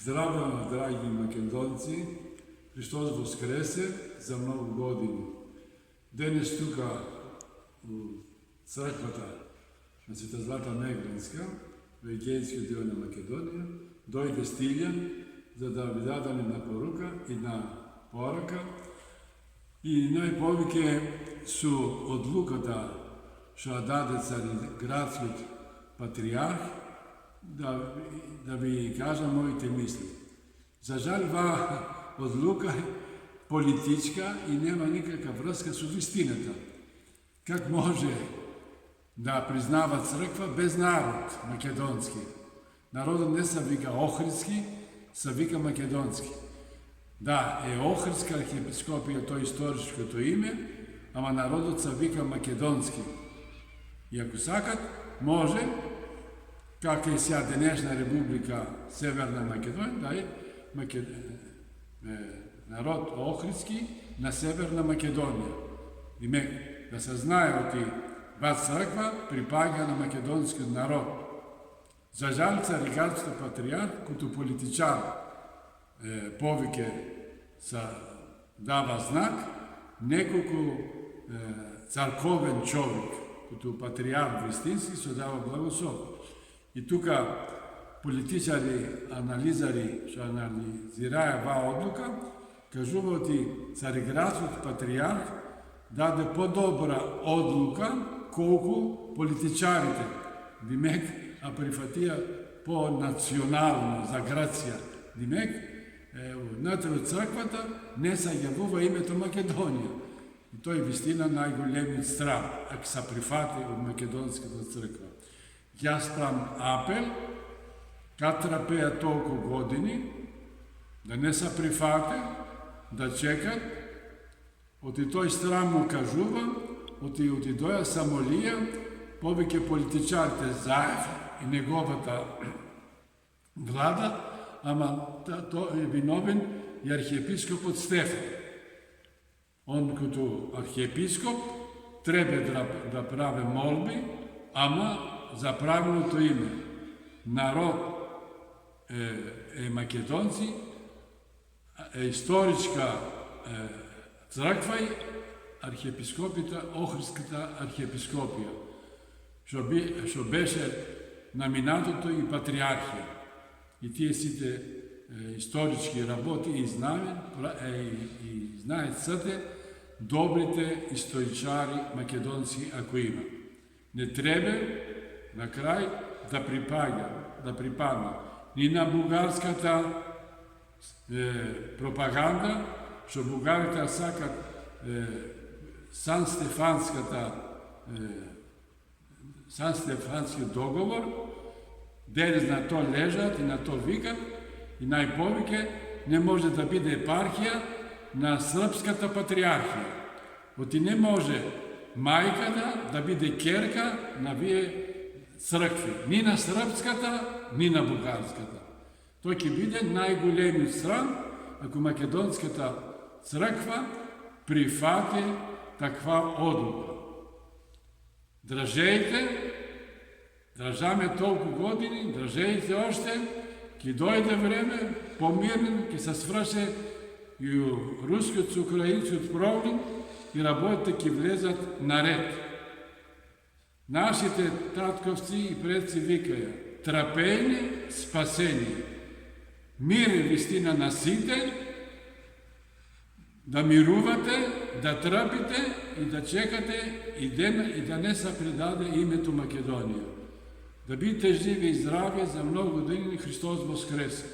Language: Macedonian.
Здравейте, драги македонци! Христос воскресе за много години. Денес тук у църквата на Света Злата Меглинска, в Егейския дел на Македония, дойде Стилиан, за да ви даде една порука и една порака. И най-повече су одлуката, що даде Цариградският патриарх, да ви кажа моите мисли. За жаль, ва одлука е политическа и няма никаква връзка с истината. Как може да признава църква без народ македонски? Народът не се вика Охридски, се вика македонски. Да, е Охридска архиепископия, то е историческото име, ама народът се вика македонски. И ако сакат, може, как е сега денешна република Северна Македония, да е народ Охридски на Северна Македония. Димек, да се знае от бат църква припага на македонски народ. За жал, Цариградският патриарх, като политичар, повече се дава знак, неколко църковен човек, като патриарх вистински, се дава благослов. И тук политичари, анализари, що анализирая ва одлука, кажуват и Цариградският патриарх даде по-добра одлука, колко политичарите. Димек, а прифатия по-национално за Грация. Димек, вътре от църквата не се явува името Македония. И той вистина най-големият страх, ако се прифати от македонската църква. Аз правам апел, kad трапея толкова години, да не се прифате, да чекат, от и той странно кажува, от и доя самолия, повече политичарите Заев и неговата влада, ама то е виновен и архиепископът Стефан. Он като архиепископ трябва да прави молби, ама за правилното име. Народ е македонци, е историческа църква и архиепископията, Охридската архиепископия, що беше наминатото и патриархия. И тие сите исторически работи и знаят съде добрите историчари македонци, ако има. Не трябва накрай да припадна ни на българската пропаганда, що българите сакат Сан-Стефански договор, дерез на то лежат и на то викат, и най-повече не може да биде епархия на сръбската патриархия. Оти не може майката да биде керка на вие църкви. Ни на сръбската, ни на българската. Той ќе биде най-големи стран, ако македонската църква прифати таква одлука. държаме толкова години, държейте още, ки дойде време, помирен, ки се свръше и руският с украинският проблем и работите ки влезат наред. Нашите татковци и предци викаят: трапени, спасени. Мир е вистина на сите, да мирувате, да тръпите и да чекате и да не се предаде името Македония. Да бидете живи и здрави за много години. Христос воскресе!